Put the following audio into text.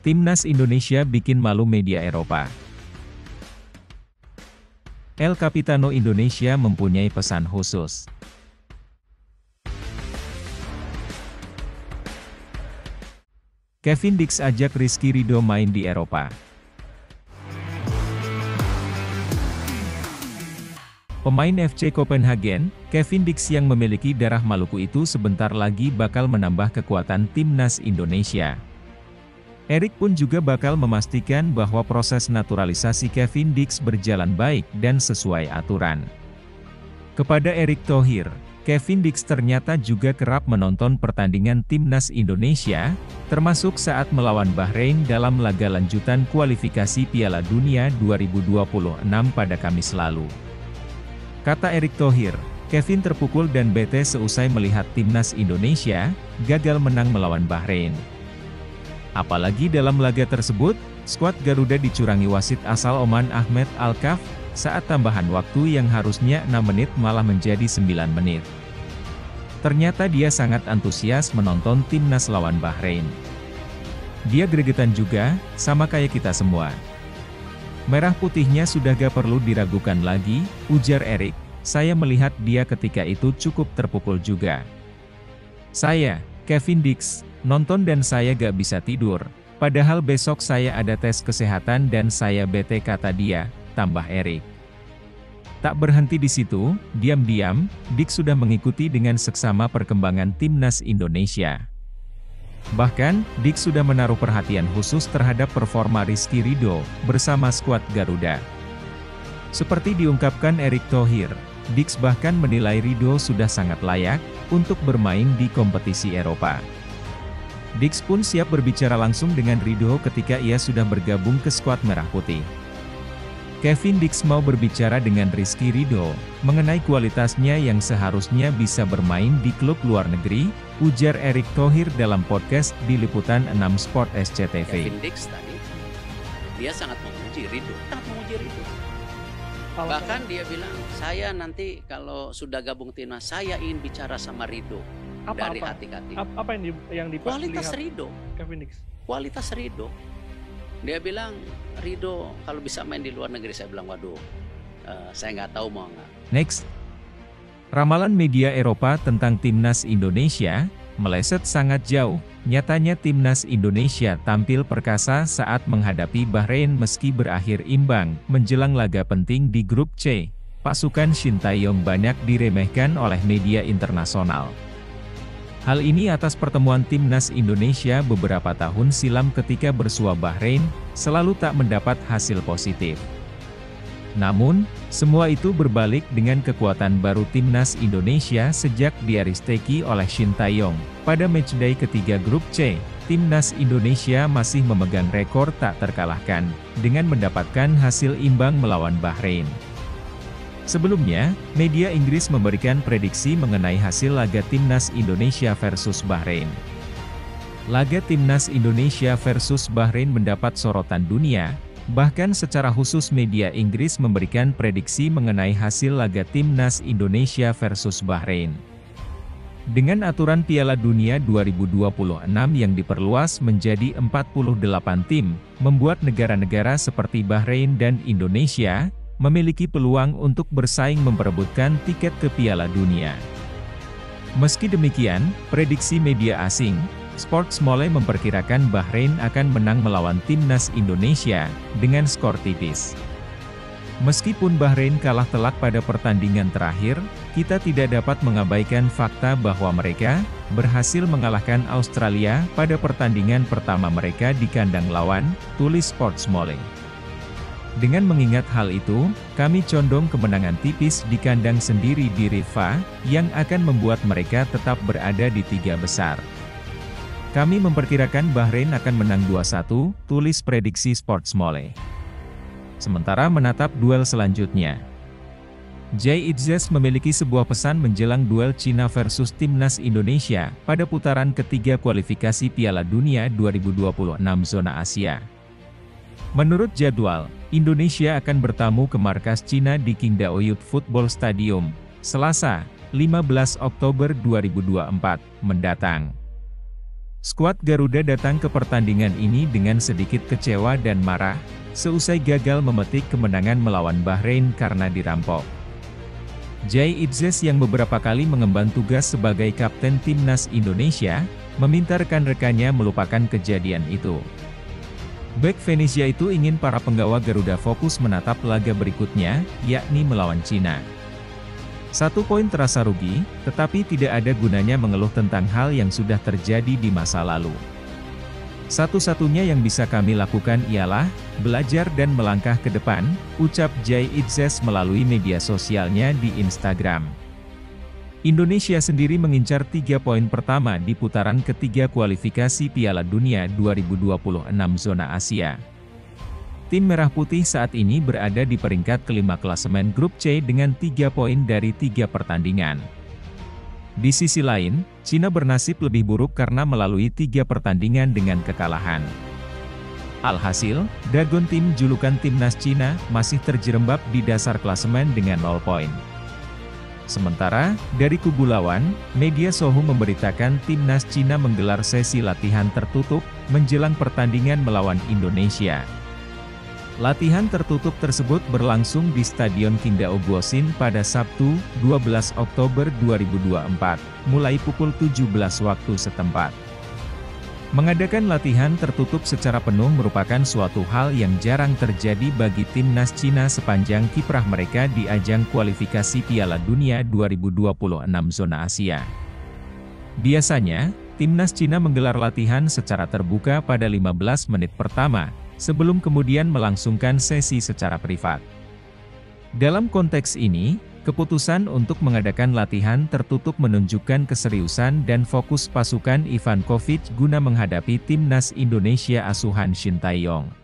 Timnas Indonesia bikin malu media Eropa. El Capitano Indonesia mempunyai pesan khusus. Kevin Dix ajak Rizky Ridho main di Eropa. Pemain FC Copenhagen, Kevin Dix yang memiliki darah Maluku itu sebentar lagi bakal menambah kekuatan Timnas Indonesia. Erik pun juga bakal memastikan bahwa proses naturalisasi Kevin Dix berjalan baik dan sesuai aturan. Kepada Erick Thohir, Kevin Dix ternyata juga kerap menonton pertandingan Timnas Indonesia, termasuk saat melawan Bahrain dalam laga lanjutan kualifikasi Piala Dunia 2026 pada Kamis lalu. Kata Erick Thohir, Kevin terpukul dan bete seusai melihat Timnas Indonesia gagal menang melawan Bahrain. Apalagi dalam laga tersebut, skuad Garuda dicurangi wasit asal Oman Ahmed Al-Kaf, saat tambahan waktu yang harusnya 6 menit malah menjadi 9 menit. Ternyata dia sangat antusias menonton Timnas lawan Bahrain. Dia gregetan juga, sama kayak kita semua. Merah putihnya sudah gak perlu diragukan lagi, ujar Erik, saya melihat dia ketika itu cukup terpukul juga. Saya, Kevin Dix, nonton dan saya gak bisa tidur, padahal besok saya ada tes kesehatan dan saya bete, kata dia, tambah Erik. Tak berhenti di situ, diam-diam, Dix sudah mengikuti dengan seksama perkembangan Timnas Indonesia. Bahkan, Dix sudah menaruh perhatian khusus terhadap performa Rizky Ridho bersama skuad Garuda. Seperti diungkapkan Erick Thohir, Dix bahkan menilai Ridho sudah sangat layak untuk bermain di kompetisi Eropa. Dix pun siap berbicara langsung dengan Ridho ketika ia sudah bergabung ke skuad Merah Putih. Kevin Dix mau berbicara dengan Rizky Ridho mengenai kualitasnya yang seharusnya bisa bermain di klub luar negeri, ujar Erick Thohir dalam podcast di Liputan 6 Sport SCTV. Kevin Dix tadi, dia sangat memuji Ridho, Bahkan dia bilang, saya nanti kalau sudah gabung timnas, saya ingin bicara sama Ridho dari hati-hati. Apa yang kualitas Ridho, Kevin Dix? Kualitas Ridho. Dia bilang, Ridho kalau bisa main di luar negeri. Saya bilang, waduh, saya nggak tahu mau nggak. Next. Ramalan media Eropa tentang Timnas Indonesia meleset sangat jauh. Nyatanya Timnas Indonesia tampil perkasa saat menghadapi Bahrain meski berakhir imbang menjelang laga penting di grup C. Pasukan Shin Tae-yong banyak diremehkan oleh media internasional. Hal ini atas pertemuan Timnas Indonesia beberapa tahun silam ketika bersua Bahrain, selalu tak mendapat hasil positif. Namun, semua itu berbalik dengan kekuatan baru Timnas Indonesia sejak diaristeki oleh Shin Tae-yong. Pada matchday ketiga grup C, Timnas Indonesia masih memegang rekor tak terkalahkan, dengan mendapatkan hasil imbang melawan Bahrain. Sebelumnya, media Inggris memberikan prediksi mengenai hasil laga Timnas Indonesia versus Bahrain. Laga Timnas Indonesia versus Bahrain mendapat sorotan dunia, bahkan secara khusus media Inggris memberikan prediksi mengenai hasil laga Timnas Indonesia versus Bahrain. Dengan aturan Piala Dunia 2026 yang diperluas menjadi 48 tim, membuat negara-negara seperti Bahrain dan Indonesia memiliki peluang untuk bersaing memperebutkan tiket ke Piala Dunia. Meski demikian, prediksi media asing, Sportsmole memperkirakan Bahrain akan menang melawan Timnas Indonesia dengan skor tipis. Meskipun Bahrain kalah telak pada pertandingan terakhir, kita tidak dapat mengabaikan fakta bahwa mereka berhasil mengalahkan Australia pada pertandingan pertama mereka di kandang lawan, tulis Sportsmole. Dengan mengingat hal itu, kami condong kemenangan tipis di kandang sendiri di Rifa, yang akan membuat mereka tetap berada di tiga besar. Kami memperkirakan Bahrain akan menang 2-1, tulis prediksi Sportsmole. Sementara menatap duel selanjutnya, Jay Itzes memiliki sebuah pesan menjelang duel Cina versus Timnas Indonesia pada putaran ketiga kualifikasi Piala Dunia 2026 zona Asia. Menurut jadwal, Indonesia akan bertamu ke markas Cina di Qingdao Youth Football Stadium, Selasa, 15 Oktober 2024, mendatang. Skuad Garuda datang ke pertandingan ini dengan sedikit kecewa dan marah, seusai gagal memetik kemenangan melawan Bahrain karena dirampok. Jay Itzes yang beberapa kali mengemban tugas sebagai kapten timnas Indonesia, meminta rekan-rekannya melupakan kejadian itu. Bek Venezia itu ingin para penggawa Garuda fokus menatap laga berikutnya, yakni melawan Cina. 1 poin terasa rugi, tetapi tidak ada gunanya mengeluh tentang hal yang sudah terjadi di masa lalu. Satu-satunya yang bisa kami lakukan ialah belajar dan melangkah ke depan, ucap Jay Itzes melalui media sosialnya di Instagram. Indonesia sendiri mengincar 3 poin pertama di putaran ketiga kualifikasi Piala Dunia 2026 zona Asia. Tim Merah Putih saat ini berada di peringkat kelima klasemen grup C dengan 3 poin dari 3 pertandingan. Di sisi lain, Cina bernasib lebih buruk karena melalui 3 pertandingan dengan kekalahan. Alhasil, Dagon tim julukan timnas Cina masih terjerembab di dasar klasemen dengan 0 poin. Sementara, dari kubu lawan, media Sohu memberitakan timnas Cina menggelar sesi latihan tertutup menjelang pertandingan melawan Indonesia. Latihan tertutup tersebut berlangsung di Stadion Qingdao Guoxin pada Sabtu, 12 Oktober 2024, mulai pukul 17 waktu setempat. Mengadakan latihan tertutup secara penuh merupakan suatu hal yang jarang terjadi bagi timnas Cina sepanjang kiprah mereka di ajang kualifikasi Piala Dunia 2026 zona Asia. Biasanya, timnas Cina menggelar latihan secara terbuka pada 15 menit pertama, sebelum kemudian melangsungkan sesi secara privat. Dalam konteks ini, keputusan untuk mengadakan latihan tertutup menunjukkan keseriusan dan fokus pasukan Ivan Kovic guna menghadapi timnas Indonesia asuhan Shin Tae-yong.